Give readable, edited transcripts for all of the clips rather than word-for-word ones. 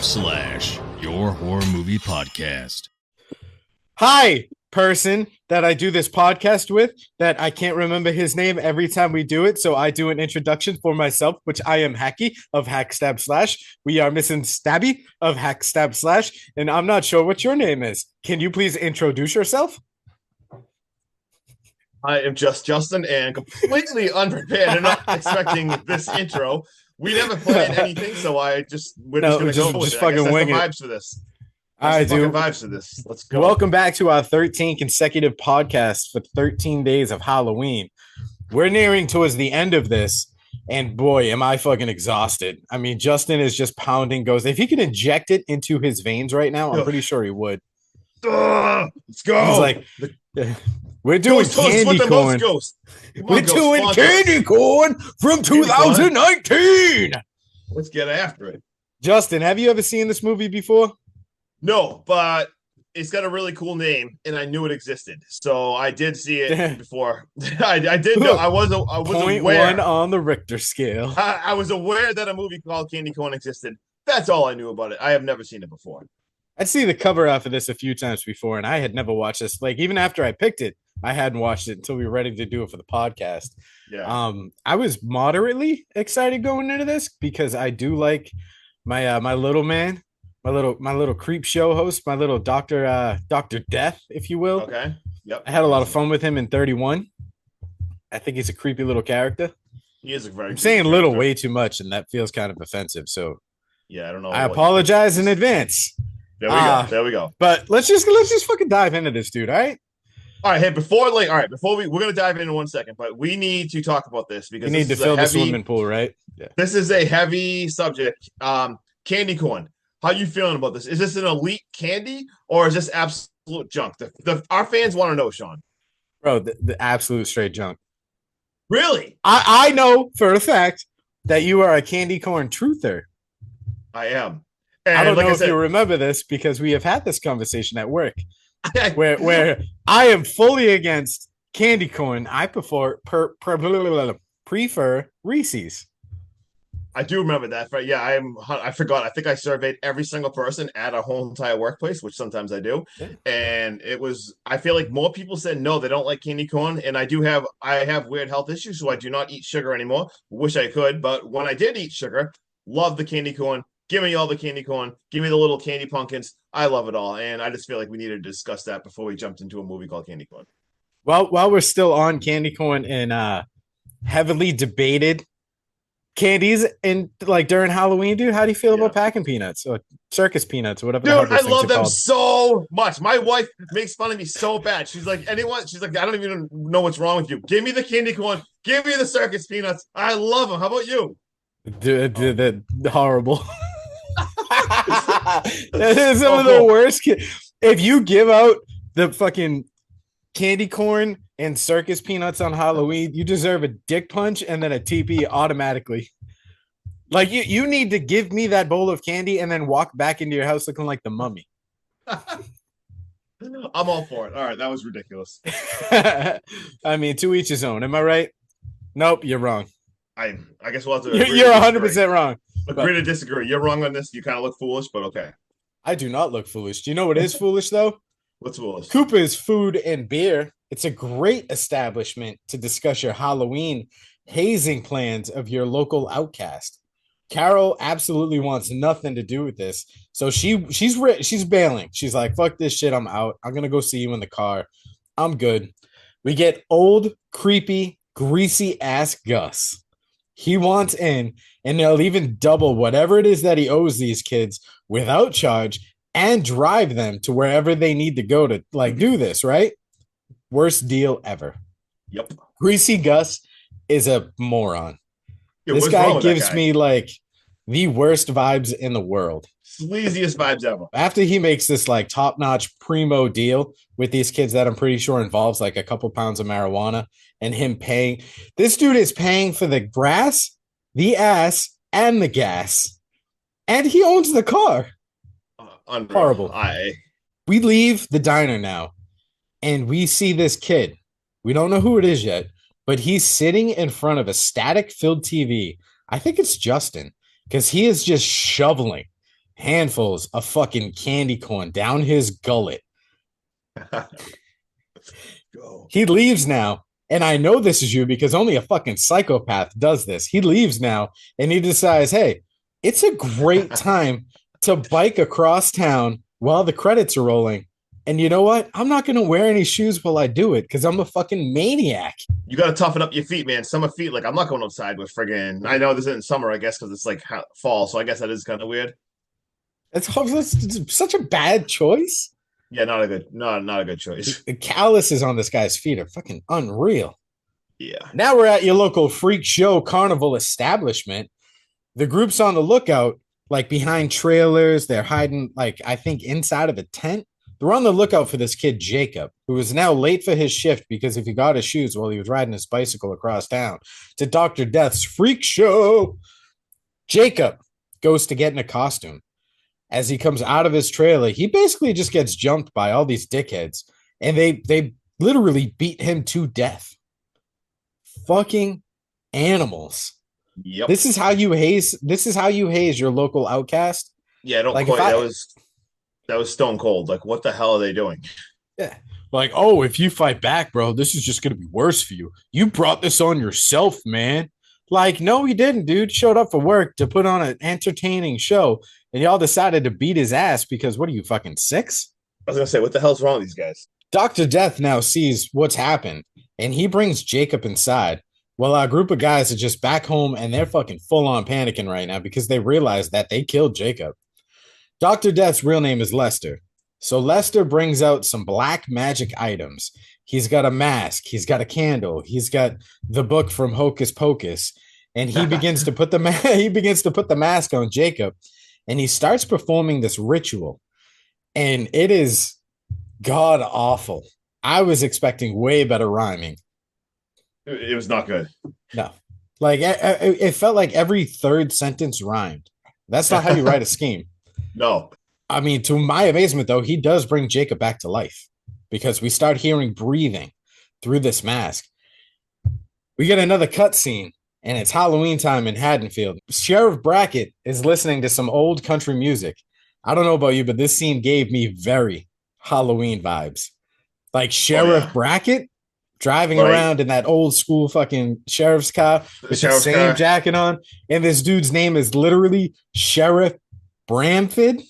your horror movie podcast. Hi, person that I do this podcast with that I can't remember his name every time we do it. So I do an introduction for myself, which I am Hacky of Hack Stab Slash. We are missing Stabby of Hack Stab Slash. And I'm not sure what your name is. Can you please introduce yourself? I am just Justin and completely unprepared and not expecting this intro. We never planned anything, so we're just gonna go with it. Fucking wing it. Vibes for this. I do. Vibes for this. Let's go. Welcome back to our 13 consecutive podcasts for 13 days of Halloween. We're nearing towards the end of this, and boy, am I fucking exhausted. I mean, Justin is just pounding ghosts. If he could inject it into his veins right now, I'm pretty sure he would. Let's go. He's like, we're doing candy corn. We're doing candy corn from 2019. Let's get after it. Justin, have you ever seen this movie before? No, but it's got a really cool name, and I knew it existed, so I did see it before. I did know. I was aware. 0.1 on the Richter scale. I was aware that a movie called Candy Corn existed. That's all I knew about it. I have never seen it before. I'd see the cover off of this a few times before, and I had never watched this. Like, even after I picked it, I hadn't watched it until we were ready to do it for the podcast. Yeah. I was moderately excited going into this because I do like my my little man, my little creep show host, my little Dr. Death, if you will. Okay. Yep. I had a lot of fun with him in 31. I think he's a creepy little character. He is a very. I'm saying little way too much, and that feels kind of offensive. So yeah, I don't know. I apologize in advance. There we go. There we go. But let's just fucking dive into this, dude. All right. All right. Hey, before we're gonna dive in 1 second, but we need to talk about this because we need to fill the swimming pool, right? Yeah. This is a heavy subject. Candy corn. How you feeling about this? Is this an elite candy or is this absolute junk? Our fans want to know, Sean. Bro, the absolute straight junk. Really? I know for a fact that you are a candy corn truther. I am. And I don't know if you remember this because we have had this conversation at work where I am fully against candy corn. I prefer Reese's. I do remember that. Yeah, I forgot. I think I surveyed every single person at our whole entire workplace, which sometimes I do. Yeah. And I feel like more people said no, they don't like candy corn. And I have weird health issues, so I do not eat sugar anymore. Wish I could. But when I did eat sugar, love the candy corn. Give me all the candy corn. Give me the little candy pumpkins. I love it all. And I just feel like we needed to discuss that before we jumped into a movie called Candy Corn. Well, while we're still on candy corn and heavily debated candies and like during Halloween, dude, how do you feel about packing peanuts or circus peanuts or whatever? Dude, I love them so much. My wife makes fun of me so bad. She's like, I don't even know what's wrong with you. Give me the candy corn. Give me the circus peanuts. I love them. How about you? Dude, horrible. That is some of the worst. If you give out the fucking candy corn and circus peanuts on Halloween, you deserve a dick punch and then a TP automatically. Like you need to give me that bowl of candy and then walk back into your house looking like the mummy. I'm all for it. All right, that was ridiculous. I mean, to each his own. Am I right? Nope, you're wrong. I guess we'll have to. You're 100% wrong. Agree to disagree. You're wrong on this. You kind of look foolish, but okay. I do not look foolish. Do you know what is foolish though? What's foolish? Koopa's Food and Beer. It's a great establishment to discuss your Halloween hazing plans of your local outcast. Carol absolutely wants nothing to do with this, so she's bailing. She's like, "Fuck this shit. I'm out. I'm gonna go see you in the car. I'm good." We get old, creepy, greasy ass Gus. He wants in, and they'll even double whatever it is that he owes these kids without charge and drive them to wherever they need to go to like do this, right? Worst deal ever. Yep. Greasy Gus is a moron. This guy gives me like the worst vibes in the world. Sleaziest vibes ever. After he makes this like top-notch primo deal with these kids that I'm pretty sure involves like a couple pounds of marijuana and him paying. This dude is paying for the grass, the ass, and the gas. And he owns the car. Horrible. We leave the diner now and we see this kid. We don't know who it is yet, but he's sitting in front of a static-filled TV. I think it's Justin because he is just shoveling handfuls of fucking candy corn down his gullet. Go. He leaves now. And I know this is you because only a fucking psychopath does this. He leaves now and he decides, hey, it's a great time to bike across town while the credits are rolling. And you know what? I'm not going to wear any shoes while I do it because I'm a fucking maniac. You got to toughen up your feet, man. Summer feet, like I'm not going outside with friggin'. I know this isn't summer, I guess, because it's like fall. So I guess that is kind of weird. It's such a bad choice. Yeah, not a good choice. The calluses on this guy's feet are fucking unreal. Yeah. Now we're at your local freak show carnival establishment. The group's on the lookout, like behind trailers. They're hiding, like, I think inside of a tent. They're on the lookout for this kid, Jacob, who is now late for his shift because if he got his shoes while he was riding his bicycle across town to Dr. Death's freak show. Jacob goes to get in a costume. As he comes out of his trailer, he basically just gets jumped by all these dickheads, and they literally beat him to death. Fucking animals. Yep. This is how you haze your local outcast. Yeah, don't like quite. That was stone cold. Like, what the hell are they doing? Yeah. Like, oh, if you fight back, bro, this is just gonna be worse for you. You brought this on yourself, man. Like, no, he didn't, dude. Showed up for work to put on an entertaining show, and y'all decided to beat his ass because what are you, fucking 6? I was gonna say, what the hell's wrong with these guys? Dr. Death now sees what's happened, and he brings Jacob inside. Well, our group of guys are just back home, and they're fucking full-on panicking right now because they realize that they killed Jacob. Dr. Death's real name is Lester. So Lester brings out some black magic items. He's got a mask. He's got a candle. He's got the book from Hocus Pocus. And he begins to put the mask on Jacob. And he starts performing this ritual. And it is god awful. I was expecting way better rhyming. It was not good. No. Like, it felt like every third sentence rhymed. That's not how you write a scheme. No. I mean, to my amazement, though, he does bring Jacob back to life because we start hearing breathing through this mask. We get another cutscene, and it's Halloween time in Haddonfield. Sheriff Brackett is listening to some old country music. I don't know about you, but this scene gave me very Halloween vibes. Like Sheriff Brackett driving around in that old school fucking sheriff's car with the same jacket on. And this dude's name is literally Sheriff Bramford.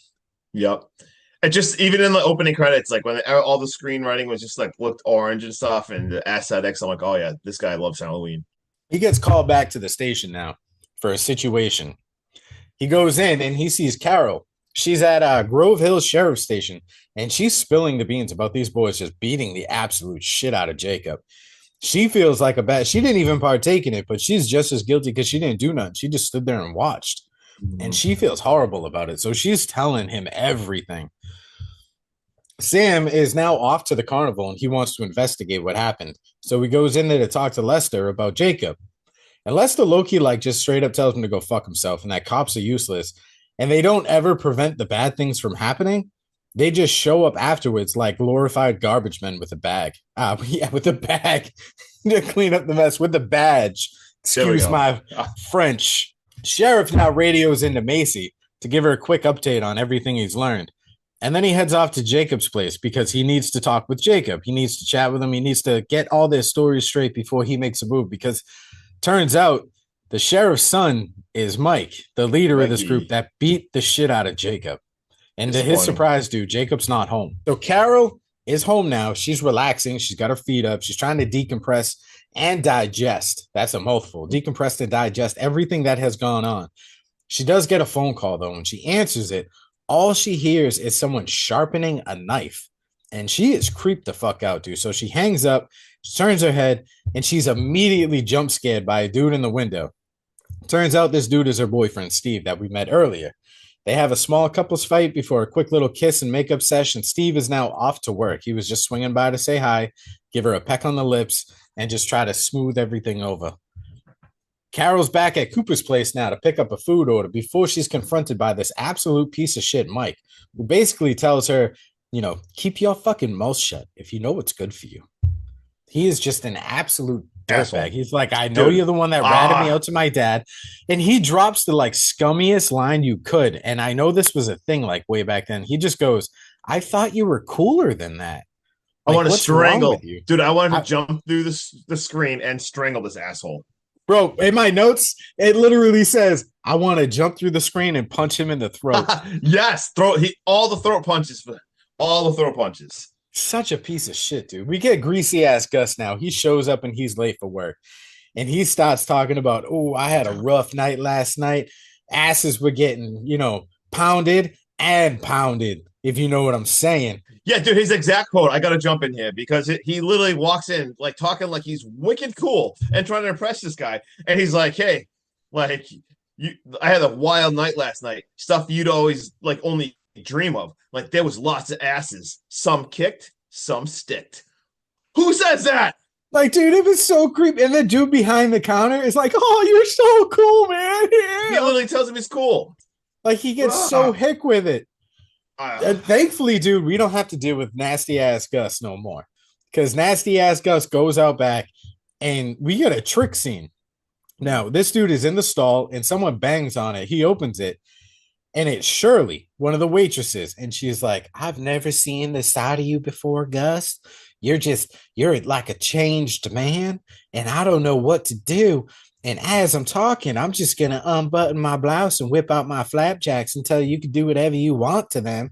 Yep. And just even in the opening credits, like when all the screenwriting was just like looked orange and stuff, and the aesthetics, I'm like, oh yeah, this guy loves Halloween. He gets called back to the station now for a situation. He goes in and he sees Carol. She's at Grove Hill Sheriff's Station, and she's spilling the beans about these boys just beating the absolute shit out of Jacob. She feels like she didn't even partake in it, but she's just as guilty because she didn't do nothing. She just stood there and watched. And she feels horrible about it. So she's telling him everything. Sam is now off to the carnival and he wants to investigate what happened. So he goes in there to talk to Lester about Jacob. And Lester low-key just straight up tells him to go fuck himself and that cops are useless. And they don't ever prevent the bad things from happening. They just show up afterwards like glorified garbage men with a bag. With a bag to clean up the mess with a badge. Excuse my French. Sheriff now radios into Macy to give her a quick update on everything he's learned. And then he heads off to Jacob's place because he needs to talk with Jacob. He needs to chat with him. He needs to get all their stories straight before he makes a move because turns out the sheriff's son is Mike, the leader of this group that beat the shit out of Jacob. And to his surprise, dude, Jacob's not home. So Carol is home now. She's relaxing. She's got her feet up. She's trying to decompress and digest. That's a mouthful. Decompress and digest everything that has gone on. She does get a phone call, though. When she answers it, all she hears is someone sharpening a knife. And she is creeped the fuck out, dude. So she hangs up, she turns her head, and she's immediately jump scared by a dude in the window. Turns out this dude is her boyfriend, Steve, that we met earlier. They have a small couples fight before a quick little kiss and makeup session. Steve is now off to work. He was just swinging by to say hi, give her a peck on the lips, and just try to smooth everything over. Carol's back at Cooper's place now to pick up a food order before she's confronted by this absolute piece of shit, Mike, who basically tells her, keep your fucking mouth shut if you know what's good for you. He is just an absolute Asshole. dirtbag. He's like, I know Dude. you're the one that ratted me out to my dad. And he drops the like scummiest line you could. And I know this was a thing like way back then. He just goes, I thought you were cooler than that. I Like, want to what's wrong strangle with you? dude. I wanted to jump through the screen and strangle this asshole. Bro, in my notes, it literally says, I want to jump through the screen and punch him in the throat. Yes, all the throat punches. Such a piece of shit, dude. We get greasy ass Gus now. He shows up and he's late for work. And he starts talking about, oh, I had a rough night last night. Asses were getting, pounded and pounded, if you know what I'm saying. Yeah, dude, his exact quote. I got to jump in here because he literally walks in like talking like he's wicked cool and trying to impress this guy. And he's like, hey, like, I had a wild night last night. Stuff you'd always like only dream of. Like there was lots of asses. Some kicked, some sticked. Who says that? Like, dude, it was so creepy. And the dude behind the counter is like, oh, you're so cool, man. Yeah. He literally tells him he's cool. Like he gets so hick with it. And thankfully, dude, we don't have to deal with nasty ass Gus no more. Because nasty ass Gus goes out back and we get a trick scene. Now, this dude is in the stall and someone bangs on it. He opens it and it's Shirley, one of the waitresses. And she's like, I've never seen this side of you before, Gus. You're like a changed man and I don't know what to do. And as I'm talking, I'm just going to unbutton my blouse and whip out my flapjacks and tell you can do whatever you want to them.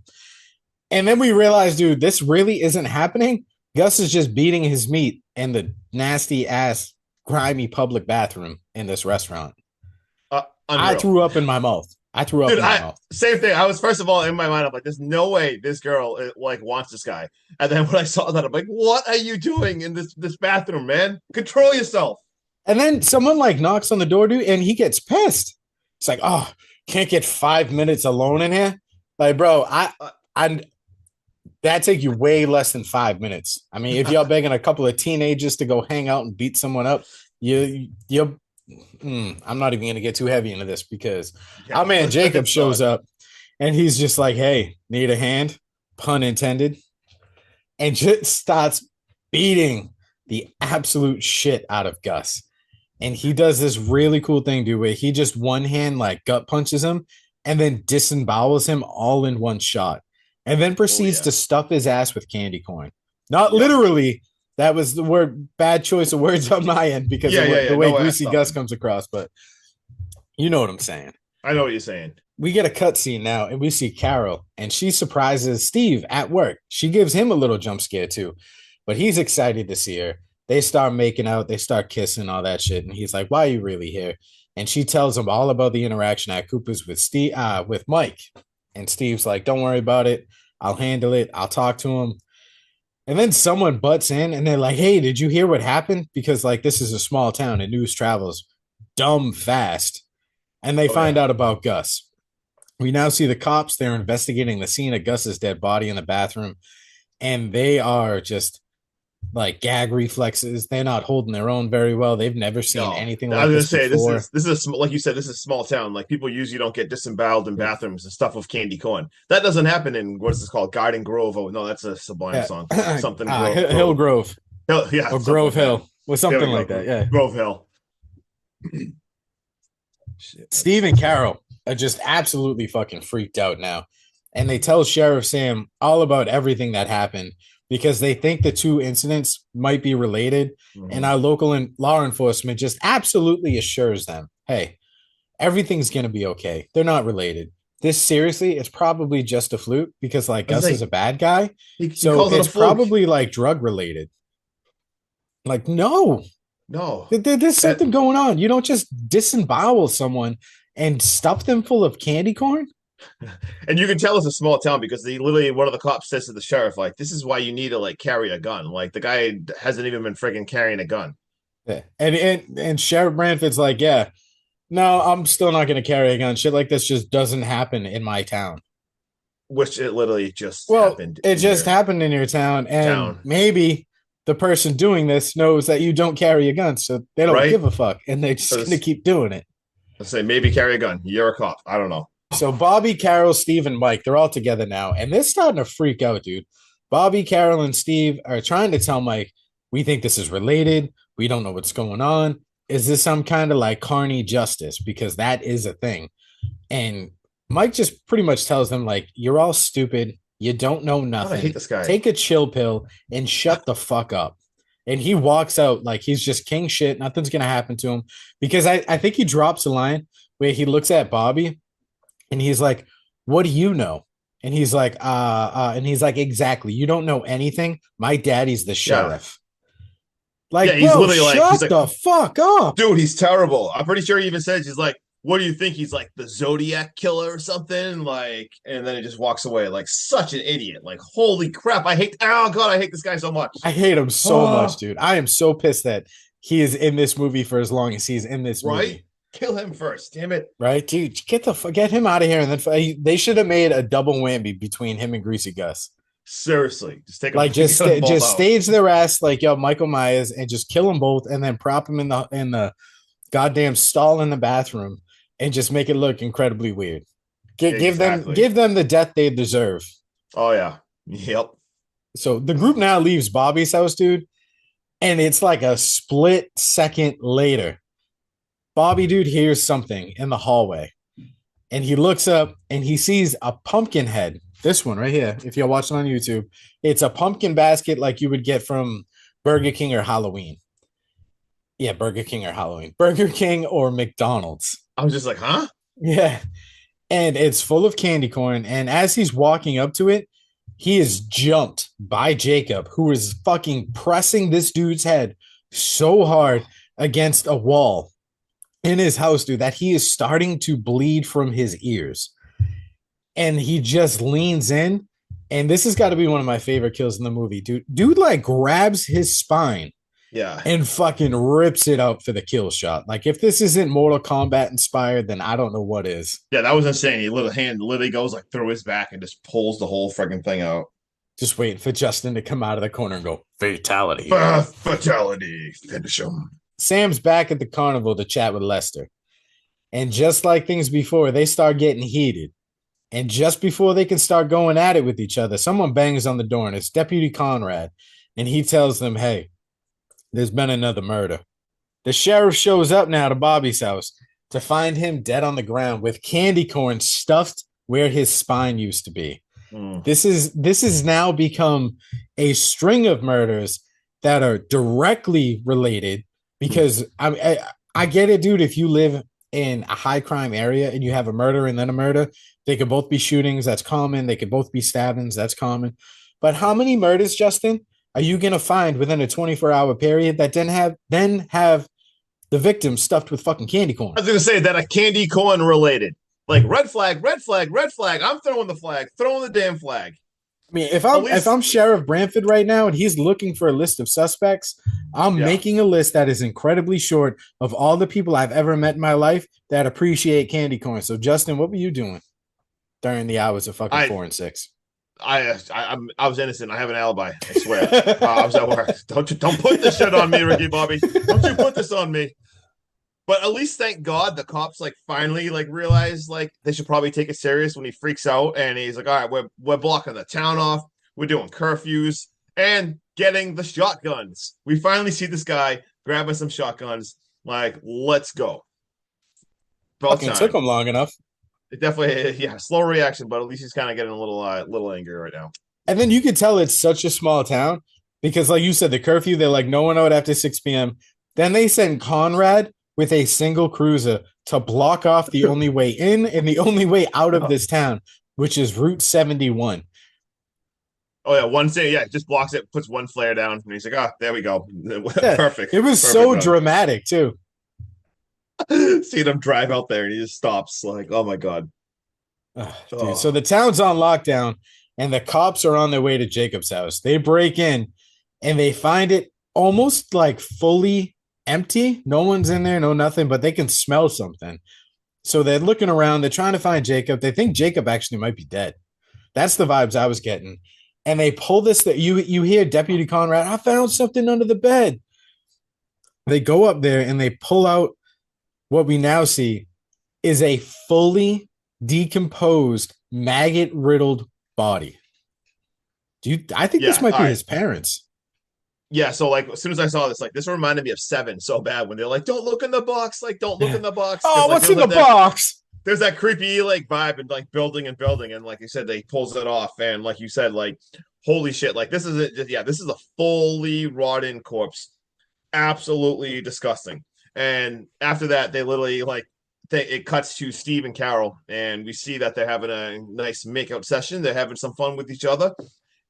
And then we realize, dude, this really isn't happening. Gus is just beating his meat in the nasty ass, grimy public bathroom in this restaurant. I threw up in my mouth. Same thing. I was, first of all, in my mind, I'm like, there's no way this girl like wants this guy. And then when I saw that, I'm like, what are you doing in this bathroom, man? Control yourself. And then someone like knocks on the door, dude, and he gets pissed. It's like, oh, can't get 5 minutes alone in here. Like, bro, I that take you way less than 5 minutes. I mean, if y'all begging a couple of teenagers to go hang out and beat someone up, I'm not even gonna get too heavy into this because our man Jacob shows up and he's just like, hey, need a hand? Pun intended. And just starts beating the absolute shit out of Gus. And he does this really cool thing, dude, where he just one hand like gut punches him and then disembowels him all in one shot. And then proceeds to stuff his ass with candy corn. Not literally. That was the word, bad choice of words on my end because of the way Greasy Gus comes across. But you know what I'm saying. I know what you're saying. We get a cutscene now and we see Carol and she surprises Steve at work. She gives him a little jump scare too, but he's excited to see her. They start making out, they start kissing, all that shit. And he's like, why are you really here? And she tells him all about the interaction at Cooper's with Mike. And Steve's like, don't worry about it. I'll handle it. I'll talk to him. And then someone butts in and they're like, hey, did you hear what happened? Because like this is a small town and news travels dumb fast. And they find out about Gus. We now see the cops. They're investigating the scene of Gus's dead body in the bathroom. And they are just like gag reflexes. They're not holding their own very well. They've never seen anything like this before. This is like you said, this is a small town. Like people usually don't get disemboweled in bathrooms and stuff with candy corn. That doesn't happen in what is this called? Garden Grove. Oh no, that's a Sublime song. Something Hill Grove. Or Grove Hill. Or something like that. Yeah. Grove Hill. Steve and Carol are just absolutely fucking freaked out now. And they tell Sheriff Sam all about everything that happened because they think the two incidents might be related. Mm-hmm. And our local law enforcement just absolutely assures them, hey, everything's going to be okay. They're not related. This seriously, it's probably just a fluke because like Gus is a bad guy. So it's probably like drug related. Like, no. There's something going on. You don't just disembowel someone and stuff them full of candy corn. And you can tell it's a small town because one of the cops says to the sheriff, like, this is why you need to like carry a gun. Like the guy hasn't even been friggin' carrying a gun. Yeah. And Sheriff Branford's like, yeah, no, I'm still not going to carry a gun. Shit like this just doesn't happen in my town. Which it literally just happened. It just happened in your town. And maybe the person doing this knows that you don't carry a gun. So they don't give a fuck. And they're just going to keep doing it. Let's say maybe carry a gun. You're a cop. I don't know. So Bobby, Carol, Steve, and Mike, they're all together now. And they're starting to freak out, dude. Bobby, Carol, and Steve are trying to tell Mike, we think this is related. We don't know what's going on. Is this some kind of like carny justice? Because that is a thing. And Mike just pretty much tells them, like, you're all stupid. You don't know God, I hate nothing. this guy. Take a chill pill and shut the fuck up. And he walks out like he's just king shit. Nothing's going to happen to him. Because I think he drops a line where he looks at Bobby and he's like, what do you know? And he's like, exactly. You don't know anything. My daddy's the sheriff. Like, he's bro, literally shut he's like, the fuck up. dude, he's terrible. I'm pretty sure he even says, he's like, what do you think? He's like the Zodiac killer or something. Like, and then he just walks away like such an idiot. Like, holy crap. I hate this guy so much. I hate him so much, dude. I am so pissed that he is in this movie for as long as he's in this movie. Kill him first, damn it. Right, dude, get him out of here. And then they should have made a double whammy between him and Greasy Gus. Seriously, just take like just stage their ass like yo Michael Myers and just kill them both, and then prop them in the goddamn stall in the bathroom and just make it look incredibly weird. Give them the death they deserve. Oh yeah, yep. So the group now leaves Bobby's house, dude, and it's like a split second later. Bobby, dude, hears something in the hallway, and he looks up and he sees a pumpkin head. This one right here, if you're watching on YouTube, it's a pumpkin basket like you would get from Burger King or Halloween. Yeah, Burger King or Halloween. Burger King or McDonald's. I was just like, huh? Yeah. And it's full of candy corn. And as he's walking up to it, he is jumped by Jacob, who is fucking pressing this dude's head so hard against a wall in his house, dude, that he is starting to bleed from his ears. And he just leans in, and this has got to be one of my favorite kills in the movie. Dude like grabs his spine, and fucking rips it out for the kill shot. Like, if this isn't Mortal Kombat inspired, then I don't know what is. Yeah, that was insane. He little hand literally goes like through his back and just pulls the whole freaking thing out. Just waiting for Justin to come out of the corner and go, fatality. Fatality. Finish him. Sam's back at the carnival to chat with Lester. And just like things before, they start getting heated. And just before they can start going at it with each other, someone bangs on the door, and it's Deputy Conrad. And he tells them, hey, there's been another murder. The sheriff shows up now to Bobby's house to find him dead on the ground with candy corn stuffed where his spine used to be. This has now become a string of murders that are directly related, because I get it, dude. If you live in a high crime area and you have a murder and then a murder, they could both be shootings. That's common. They could both be stabbings. That's common. But how many murders, Justin, are you going to find within a 24-hour period that then have the victim stuffed with fucking candy corn? I was going to say that a candy corn related. Like, red flag, red flag, red flag. I'm throwing the flag. Throwing the damn flag. I mean, if I'm Sheriff Branford right now and he's looking for a list of suspects, I'm making a list that is incredibly short of all the people I've ever met in my life that appreciate candy corn. So, Justin, what were you doing during the hours of fucking 4 and 6? I was innocent. I have an alibi. I swear. I was at work. Don't put this shit on me, Ricky Bobby. Don't you put this on me. But at least, thank God, the cops like finally like realized like they should probably take it serious when he freaks out and he's like, all right, we're blocking the town off. We're doing curfews and getting the shotguns. We finally see this guy grabbing some shotguns. Like, let's go. Fucking took him long enough. It definitely, slow reaction, but at least he's kind of getting a little angry right now. And then you could tell it's such a small town because, like you said, the curfew, they're like, no one out after 6 p.m. Then they send Conrad with a single cruiser to block off the only way in and the only way out of this town, which is Route 71. Oh, yeah, one thing, just blocks it, puts one flare down, and he's like, there we go. Perfect. It was so dramatic, too. See them drive out there and he just stops like, oh my God. Dude, so the town's on lockdown and the cops are on their way to Jacob's house. They break in and they find it almost like fully empty. No one's in there, no nothing, but they can smell something. So they're looking around. They're trying to find Jacob. They think Jacob actually might be dead. That's the vibes I was getting. And they pull this, that you hear Deputy Conrad, I found something under the bed. They go up there and they pull out what we now see is a fully decomposed, maggot-riddled body. I think this might be his parents. yeah, so like as soon as I saw this, like this reminded me of Seven so bad when they're like, "Don't look in the box," like "Don't look Yeah. in the box," because Oh, like what's there's in the like that box? there's that creepy like vibe and like building and building, and like you said, they pulls it off, and like you said, like holy shit, like this is it, yeah, this is a fully rotten corpse, absolutely disgusting. And after that, they literally like it cuts to Steve and Carol, and we see that they're having a nice makeout session. They're having some fun with each other.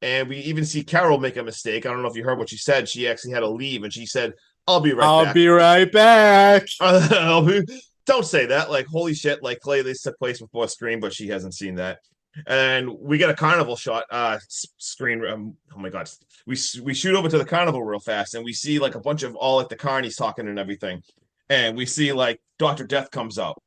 And we even see Carol make a mistake. I don't know if you heard what she said. She actually had to leave, and she said, "I'll be right I'll back." be right back. Don't say that. Like, holy shit! Like, clearly this took place before Scream, but she hasn't seen that. And we get a carnival shot. Screen. Oh my god! We shoot over to the carnival real fast, and we see like a bunch of all like the carnies talking and everything. And we see like Dr. Death comes out,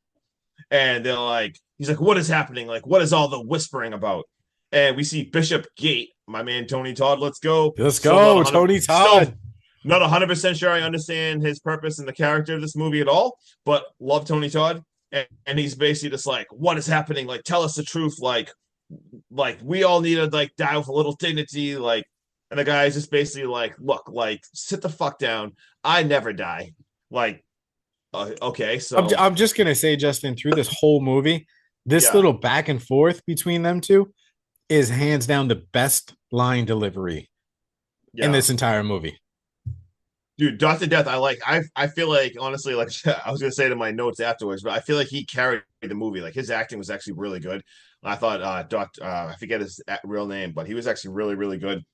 and they're like, he's like, "What is happening? Like, what is all the whispering about?" And we see Bishop Gate, my man Tony Todd. Let's go. Let's go, Tony Todd. Still not 100% sure I understand his purpose and the character of this movie at all, but love Tony Todd. And he's basically just like, "What is happening? Like, tell us the truth. Like we all need to like die with a little dignity. Like, and the guy is just basically like, look, like, sit the fuck down. I never die. Like, okay, so I'm just gonna say, Justin, through this whole movie, this yeah, little back and forth between them two is hands down the best line delivery in yeah. this entire movie. Dude, Dr. Death, I feel like honestly, like I was gonna say to my notes afterwards, but I feel like he carried the movie. Like his acting was actually really good. I thought Doctor I forget his real name, but he was actually really, really good.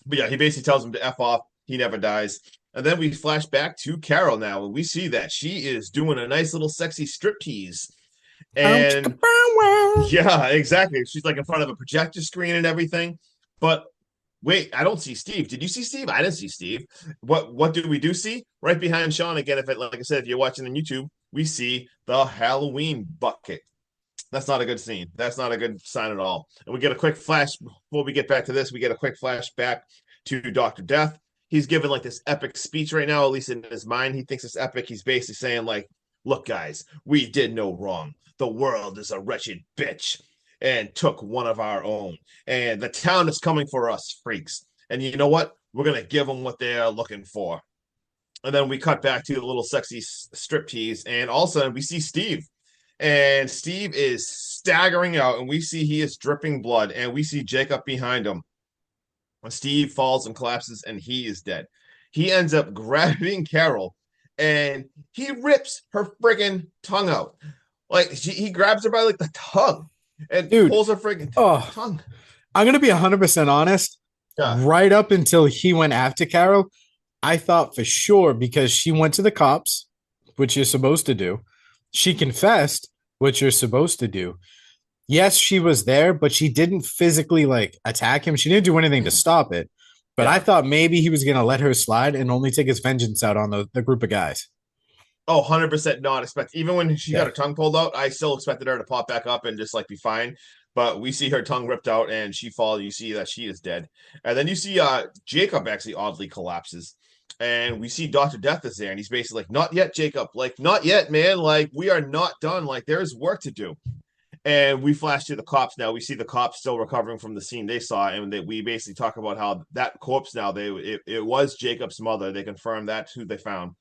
But yeah, he basically tells him to F off, he never dies. And then we flash back to Carol now, and we see that she is doing a nice little sexy striptease. And yeah, exactly. She's like in front of a projector screen and everything. But wait, I don't see Steve. Did you see Steve? I didn't see Steve. What do we do see? Right behind Sean again, if it like I said, if you're watching on YouTube, we see the Halloween bucket. That's not a good scene. That's not a good sign at all. And we get a quick flash before we get back to this. We get a quick flash back to Dr. Death. He's giving like this epic speech right now, at least in his mind. He thinks it's epic. He's basically saying, like, look, guys, we did no wrong. The world is a wretched bitch and took one of our own. And the town is coming for us, freaks. And you know what? We're going to give them what they're looking for. And then we cut back to the little sexy striptease. And all of a sudden, we see Steve. And Steve is staggering out, and we see he is dripping blood, and we see Jacob behind him. And Steve falls and collapses, and he is dead. He ends up grabbing Carol, and he rips her friggin' tongue out. Like he grabs her by like the tongue and pulls her friggin' tongue. I'm gonna be 100% honest. Yeah. Right up until he went after Carol, I thought for sure because she went to the cops, which you're supposed to do. She confessed, which you're supposed to do. Yes, she was there, but she didn't physically like attack him. She didn't do anything to stop it. But I thought maybe he was going to let her slide and only take his vengeance out on the group of guys. Oh, 100% not expect. Even when she got her tongue pulled out, I still expected her to pop back up and just like be fine. But we see her tongue ripped out and she falls. You see that she is dead. And then you see Jacob actually oddly collapses. And we see Dr. Death is there. And he's basically like, not yet, Jacob. Like, not yet, man. Like, we are not done. Like, there's work to do. And we flash to the cops now. We see the cops still recovering from the scene they saw. And we basically talk about how that corpse now, it was Jacob's mother. They confirmed that's who they found.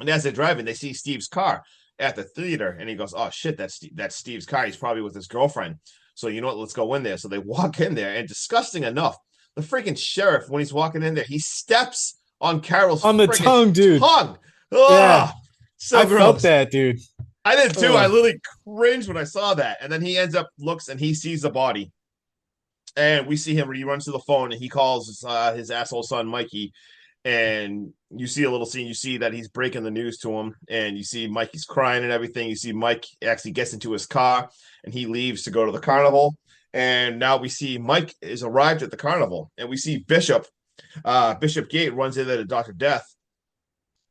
And as they're driving, they see Steve's car at the theater. And he goes, oh, shit, that's Steve's car. He's probably with his girlfriend. So you know what? Let's go in there. So they walk in there. And disgusting enough, the freaking sheriff, when he's walking in there, he steps on Carol's on the tongue, dude. Tongue. Yeah. So I gross. felt that, dude. I did too. I literally cringed when I saw that. And then he ends up, looks, and he sees the body. And we see him, he runs to the phone, and he calls his asshole son, Mikey. And you see a little scene. You see that he's breaking the news to him. And you see Mikey's crying and everything. You see Mike actually gets into his car, and he leaves to go to the carnival. And now we see Mike is arrived at the carnival. And we see Bishop Gate runs into the Dr. Death.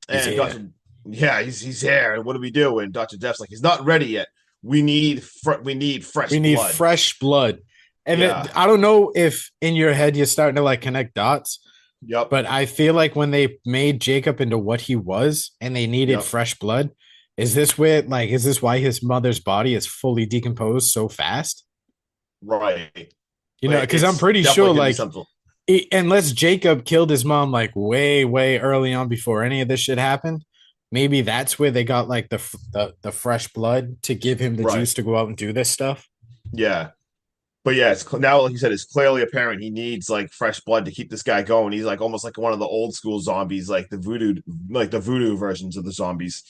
And he's here. And what do we do? And Dr. Death's like, he's not ready yet. We need fresh blood. We need fresh blood. And I don't know if in your head you're starting to like connect dots. Yep. But I feel like when they made Jacob into what he was and they needed fresh blood, is this why his mother's body is fully decomposed so fast? Right. You know, because I'm pretty sure like Unless Jacob killed his mom like way, way early on before any of this shit happened, maybe that's where they got like the fresh blood to give him the Right. juice to go out and do this stuff. Yeah. But yeah, now, like you said, it's clearly apparent he needs like fresh blood to keep this guy going. He's like almost like one of the old school zombies, like the voodoo versions of the zombies.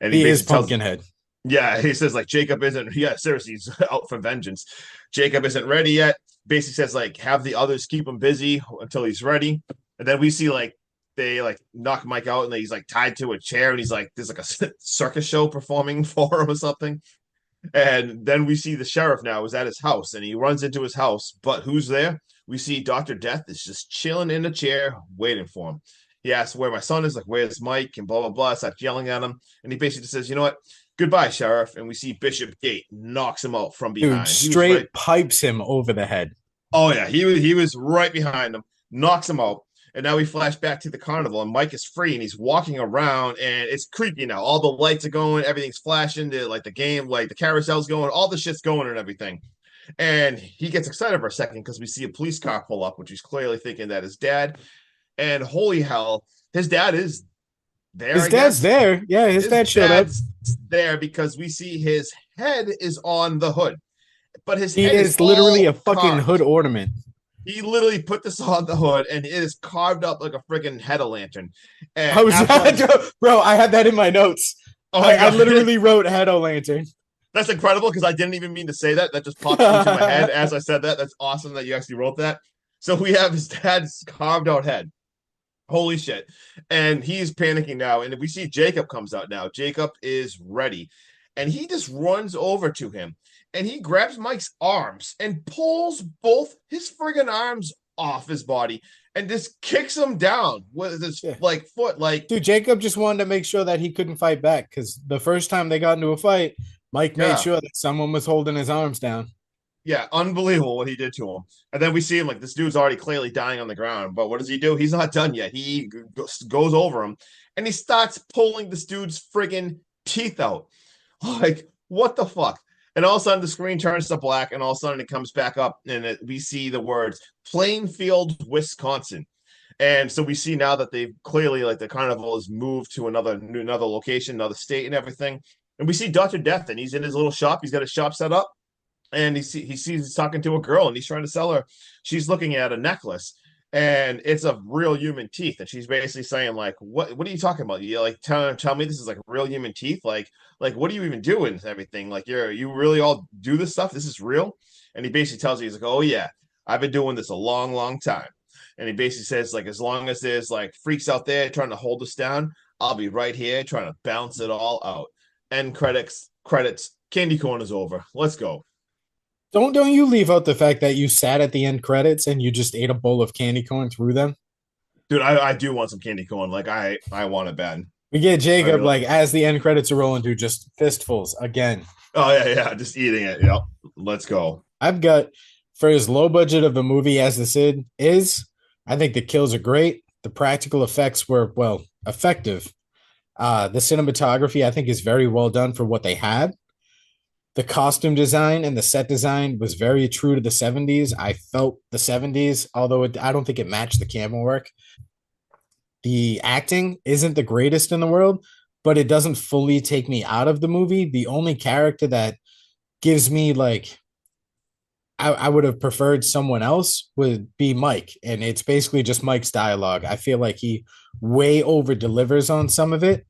And he He is basically tells, Pumpkinhead. yeah, he says like Jacob isn't, yeah, seriously, he's out for vengeance. Jacob isn't ready yet. Basically says like have the others keep him busy until he's ready. And then we see like they like knock Mike out and he's like tied to a chair and he's like there's like a circus show performing for him or something. And then we see the sheriff now is at his house and he runs into his house. But who's there? We see Dr. Death is just chilling in a chair waiting for him. He asks where my son is, like, where's Mike? And blah, blah, blah. Starts yelling at him. And he basically says, you know what? Goodbye, Sheriff. And we see Bishop Gate knocks him out from Dude, behind. He was straight right. pipes him over the head. Oh, yeah. He was right behind him, knocks him out. And now we flash back to the carnival, and Mike is free, and he's walking around, and it's creepy now. All the lights are going, everything's flashing, like the game, like the carousel's going, all the shit's going and everything. And he gets excited for a second because we see a police car pull up, which he's clearly thinking that his dad. And holy hell, his dad is there. His dad's there. Yeah, his dad showed up. There because we see his head is on the hood, but his He head is literally a fucking carved. hood ornament. He literally put this on the hood, and it is carved up like a freaking head of lantern. And I was, bro, I had that in my notes. Oh my I God. literally wrote head o' lantern. That's incredible because I didn't even mean to say that. That just popped into my head as I said that. That's awesome that you actually wrote that. So we have his dad's carved out head. Holy shit. And he's panicking now. And we see Jacob comes out now. Jacob is ready. And he just runs over to him. And he grabs Mike's arms and pulls both his friggin' arms off his body and just kicks him down with his like foot. Like, dude, Jacob just wanted to make sure that he couldn't fight back because the first time they got into a fight, Mike made sure that someone was holding his arms down. Yeah, unbelievable what he did to him. And then we see him like this dude's already clearly dying on the ground. But what does he do? He's not done yet. He goes over him and he starts pulling this dude's friggin' teeth out. Like, what the fuck? And all of a sudden the screen turns to black and all of a sudden it comes back up and we see the words Plainfield, Wisconsin. And so we see now that they've clearly like the carnival has moved to another location, another state and everything. And we see Dr. Death and he's in his little shop. He's got a shop set up. And he sees he's talking to a girl and he's trying to sell her. She's looking at a necklace and it's of real human teeth. And she's basically saying, like, what are you talking about? You like tell me this is like real human teeth? Like what are you even doing and everything? Like you really all do this stuff? This is real? And he basically tells you, he's like, oh yeah, I've been doing this a long, long time. And he basically says, like, as long as there's like freaks out there trying to hold us down, I'll be right here trying to bounce it all out. End credits, candy corn is over. Let's go. Don't you leave out the fact that you sat at the end credits and you just ate a bowl of candy corn through them? Dude, I do want some candy corn. Like I want it bad. We get Jacob like as the end credits are rolling through, just fistfuls again. Oh yeah, just eating it. Yep. Let's go. I've got for as low budget of a movie as this is, I think the kills are great. The practical effects were effective. The cinematography I think is very well done for what they had. The costume design and the set design was very true to the 70s. I felt the 70s, although I don't think it matched the camera work. The acting isn't the greatest in the world, but it doesn't fully take me out of the movie. The only character that gives me like I would have preferred someone else would be Mike. And it's basically just Mike's dialogue. I feel like he way over delivers on some of it.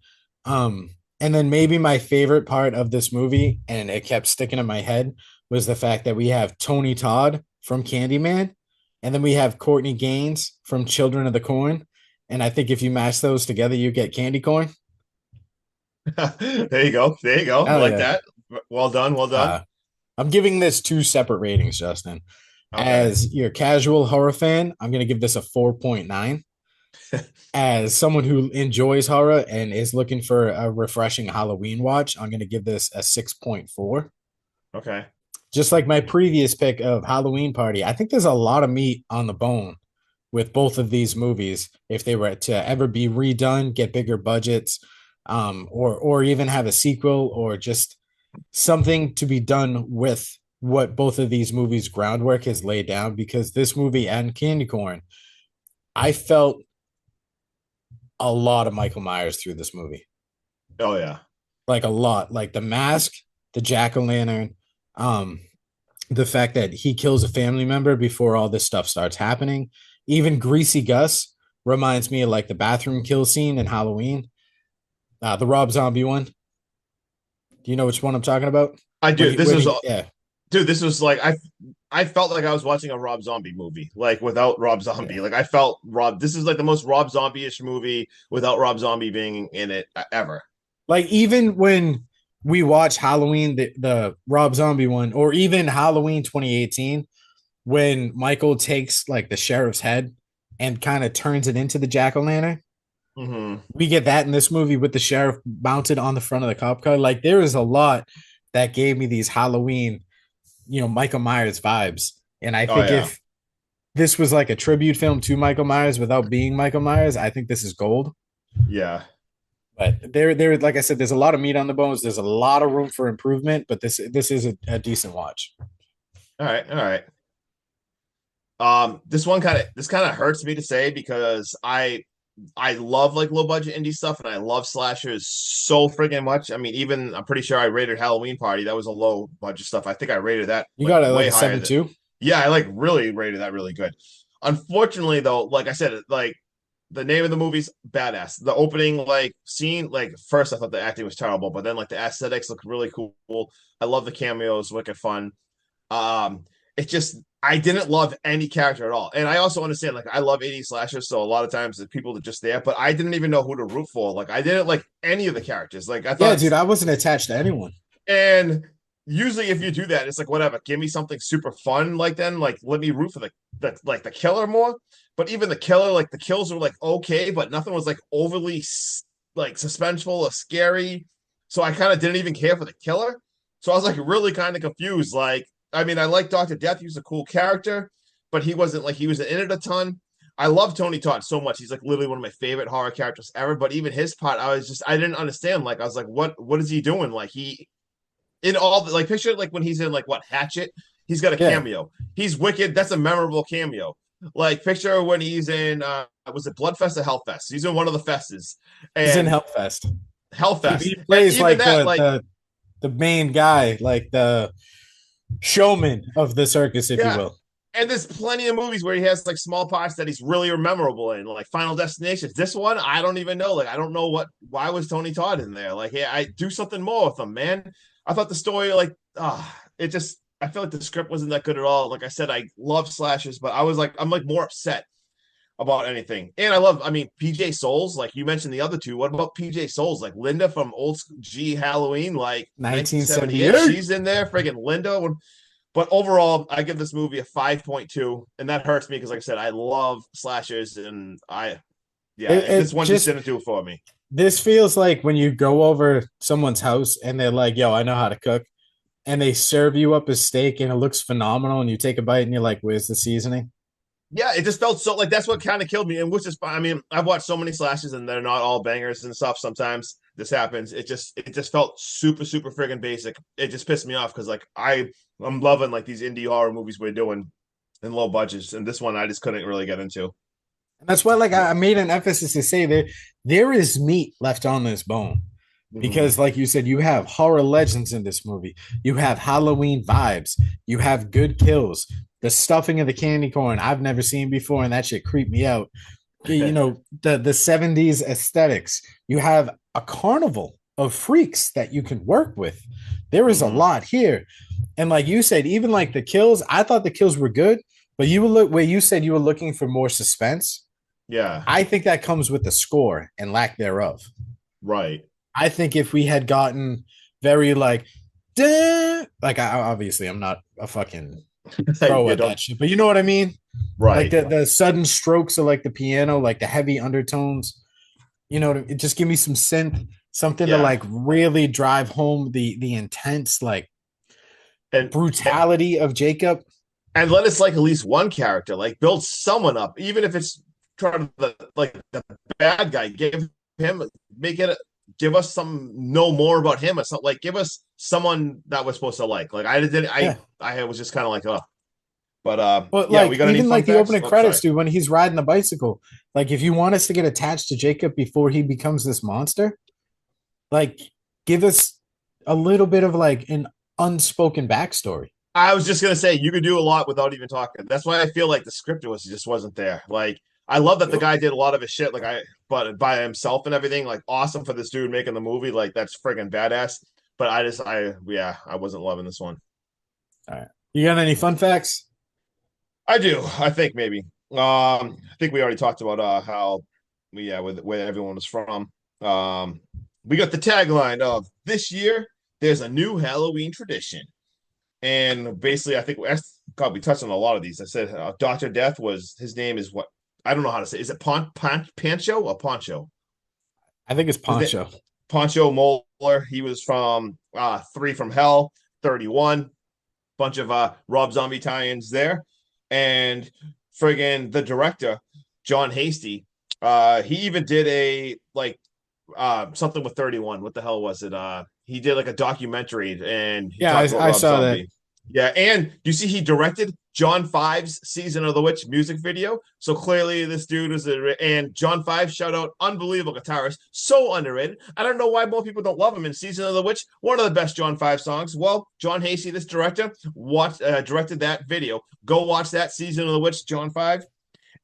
And then maybe my favorite part of this movie, and it kept sticking in my head, was the fact that we have Tony Todd from Candyman, and then we have Courtney Gaines from Children of the Corn. And I think if you mash those together, you get candy corn. There you go. I like that. Well done. I'm giving this 2 separate ratings, Justin. Okay. As your casual horror fan, I'm going to give this a 4.9. As someone who enjoys horror and is looking for a refreshing Halloween watch, I'm going to give this a 6.4. Okay. Just like my previous pick of Halloween Party, I think there's a lot of meat on the bone with both of these movies. If they were to ever be redone, get bigger budgets, or even have a sequel, or just something to be done with what both of these movies' groundwork has laid down, because this movie and Candy Corn I felt a lot of Michael Myers through this movie. Oh yeah. Like a lot. Like the mask, the jack-o'-lantern, um, the fact that he kills a family member before all this stuff starts happening. Even Greasy Gus reminds me of like the bathroom kill scene in Halloween, the Rob Zombie one. Do you know which one I'm talking about? I do. Yeah, Dude, this was like I felt like I was watching a Rob Zombie movie, like without Rob Zombie. yeah. Like I felt Rob. This is like the most Rob Zombie-ish movie without Rob Zombie being in it ever. Like even when we watch Halloween, the Rob Zombie one, or even Halloween 2018, when Michael takes like the sheriff's head and kind of turns it into the jack o' lantern. Mm-hmm. We get that in this movie with the sheriff mounted on the front of the cop car. Like there is a lot that gave me these Halloween, Michael Myers vibes. And I Oh think yeah, if this was like a tribute film to Michael Myers without being Michael Myers, I think this is gold. yeah. But there, like I said, there's a lot of meat on the bones. There's a lot of room for improvement, but this is a decent watch. All right, all right. This kind of hurts me to say because I love like low budget indie stuff and I love slashers so friggin' much. I mean, even I'm pretty sure I rated Halloween Party. That was a low budget stuff. I think I rated that You like got it like way a higher seven than two. yeah, I like really rated that really good. Unfortunately, though, like I said, like the name of the movie's badass. The opening like scene, like first I thought the acting was terrible, but then like the aesthetics look really cool. I love the cameos, wicked fun. It just I didn't love any character at all. And I also understand like I love 80s slashers, so a lot of times the people are just there, but I didn't even know who to root for. Like I didn't like any of the characters. Like I Yeah, thought dude, I wasn't attached to anyone. and usually if you do that, it's like whatever, give me something super fun like then like let me root for the killer more. But even the killer, like the kills were like okay, but nothing was like overly like suspenseful or scary. So I kind of didn't even care for the killer. So I was like really kind of confused. Like, I mean, I like Dr. Death. He was a cool character, but he wasn't like he was in it a ton. I love Tony Todd so much. He's like literally one of my favorite horror characters ever. But even his part, I didn't understand. Like, I was like, what is he doing? Like he in all the like picture like when he's in like what Hatchet, he's got a Yeah, cameo. He's wicked. That's a memorable cameo. Like picture when he's in was it Bloodfest or Hellfest? He's in one of the fests he's in and Hellfest. Hellfest. He And plays even like that, like the main guy, like the showman of the circus, if you yeah. will. And there's plenty of movies where he has like small parts that he's really memorable in, like Final Destination. This one, I don't even know. Like, I don't know why was Tony Todd in there? Like, yeah, I do something more with him, man. I thought the story, like, it just, I feel like the script wasn't that good at all. Like I said, I love slashes, but I'm like more upset about anything. And I mean, PJ Souls, like you mentioned the other two. What about PJ Souls? Like Linda from Old G Halloween, like 1978. 1978. She's in there, friggin' Linda. But overall, I give this movie a 5.2, and that hurts me because, like I said, I love slashers, and this It one just just didn't do it for me. this feels like when you go over someone's house and they're like, "Yo, I know how to cook," and they serve you up a steak and it looks phenomenal, and you take a bite and you're like, "Where's the seasoning?" Yeah, it just felt so like that's what kind of killed me, and which is fine. I mean, I've watched so many slashes, and they're not all bangers and stuff. Sometimes this happens. It just felt super super friggin' basic. It just pissed me off because like I'm loving like these indie horror movies we're doing in low budgets, and this one I just couldn't really get into. And that's why, like, I made an emphasis to say that there is meat left on this bone. Mm-hmm. Because, like you said, you have horror legends in this movie. You have Halloween vibes. You have good kills. The stuffing of the candy corn I've never seen before, and that shit creeped me out. The 70s aesthetics. You have a carnival of freaks that you can work with. There is a Mm-hmm. lot here. And like you said, even like the kills, I thought the kills were good, but you would look where you said you were looking for more suspense. Yeah, I think that comes with the score and lack thereof. right. I think if we had gotten very like, duh, like obviously I'm not a fucking pro You at don't that shit, but you know what I mean? Like right. the sudden strokes of like the piano, like the heavy undertones, it just give me some synth, something to Yeah, like really drive home the intense like and brutality of Jacob. and let us like at least one character, like build someone up, even if it's trying to the bad guy. Make it give us some know more about him or something. Like give us someone that we're supposed to like. Like I did, Yeah. I was just kind of like, oh But yeah, like we got any even fun like the facts? opening Oh, credits, sorry. dude, when he's riding the bicycle, like if you want us to get attached to Jacob before he becomes this monster, like give us a little bit of like an unspoken backstory. I was just gonna say you could do a lot without even talking. That's why I feel like the script was just wasn't there. Like I love that the guy did a lot of his shit, but by himself and everything. Like awesome for this dude making the movie. Like that's friggin' badass. But I wasn't loving this one. All right. You got any fun facts? I do. I think maybe. I think we already talked about how, yeah, with where everyone was from. We got the tagline of this year. There's a new Halloween tradition. And basically, I think God, we touched on a lot of these. I said Doctor Death was his name is what I don't know how to say. Is it Pancho or Poncho? I think it's His name, Poncho. Poncho Moeller. He was from Three from Hell, 31. Bunch of Rob Zombie tie-ins there, and friggin' the director John Hasty. He even did a something with 31. What the hell was it? He did like a documentary and he Yeah, talked about I Rob saw that. Zombie. Yeah, and you see he directed John Five's Season of the Witch music video. So clearly this dude is and John Five, shout out, unbelievable guitarist, so underrated. I don't know why more people don't love him in Season of the Witch, one of the best John Five songs. Well, John Hasty, this director, directed that video. Go watch that Season of the Witch, John Five.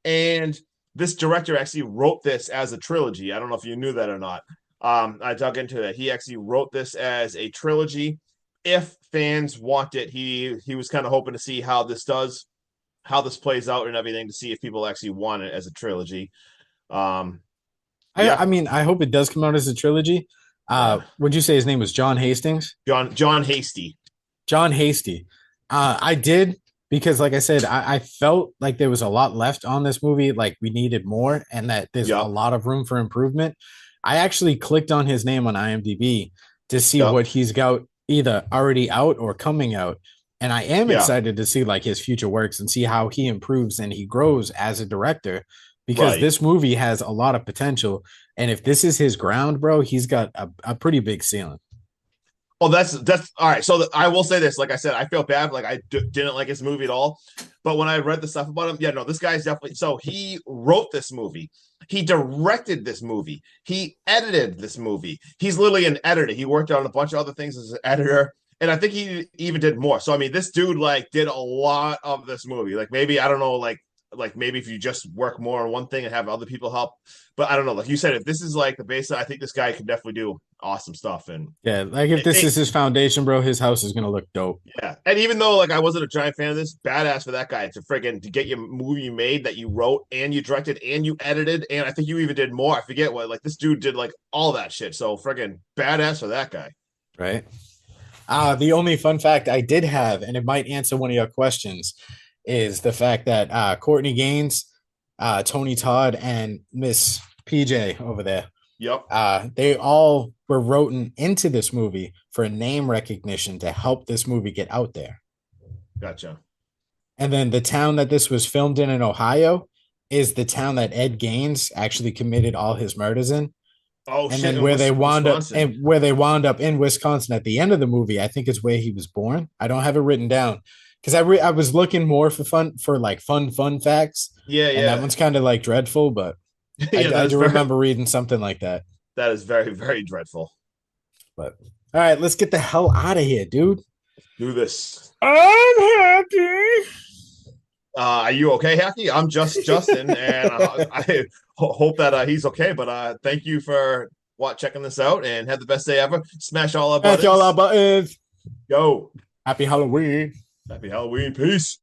And this director actually wrote this as a trilogy. I don't know if you knew that or not. I dug into that. He actually wrote this as a trilogy. If fans want it, he was kind of hoping to see how this plays out and everything to see if people actually want it as a trilogy. Yeah, I mean, I hope it does come out as a trilogy. yeah. Would you say his name was John Hastings? John Hasty. John Hasty. I did because, like I said, I felt like there was a lot left on this movie. Like we needed more, and that there's a Yep. lot of room for improvement. I actually clicked on his name on IMDb to see Yep. what he's got either already out or coming out. And I am Yeah. excited to see like his future works and see how he improves and he grows as a director because Right. this movie has a lot of potential. And if this is his ground, bro, he's got a pretty big ceiling. Oh, that's all right. So I will say this. Like I said, I feel bad. Like didn't like his movie at all. But when I read the stuff about him, yeah, no, this guy's definitely. So he wrote this movie. He directed this movie. He edited this movie. He's literally an editor. He worked on a bunch of other things as an editor. And I think he even did more. So I mean, this dude like did a lot of this movie. Like maybe I don't know, like maybe if you just work more on one thing and have other people help. But I don't know. Like you said, if this is like the base, I think this guy could definitely do awesome stuff. And Yeah, like if this is his foundation, bro, his house is gonna look dope. yeah, and even though like I wasn't a giant fan of this, badass for that guy to get your movie made that you wrote and you directed and you edited and I think you even did more. I forget what. Like this dude did like all that shit. So friggin' badass for that guy. Right. The only fun fact I did have, and it might answer one of your questions, is the fact that Courtney Gaines, Tony Todd, and Miss PJ over there, Yep. they all were written into this movie for name recognition to help this movie get out there. Gotcha. And then the town that this was filmed in Ohio is the town that Ed Gaines actually committed all his murders in. Oh And shit. then in where they wound up Wisconsin. and where they wound up in Wisconsin at the end of the movie, I think is where he was born. I don't have it written down because I was looking more for fun facts, Yeah, and that yeah. one's kind of like dreadful, but Yeah, I do remember reading something like that. that is very, very dreadful. But all right, let's get the hell out of here, dude. Do this. I'm happy. Are you okay, Hacky? I'm just Justin, and I hope that he's okay. But thank you for checking this out, and have the best day ever. Smash all our buttons. That's all our buttons. Yo, Happy Halloween. happy Halloween. Peace.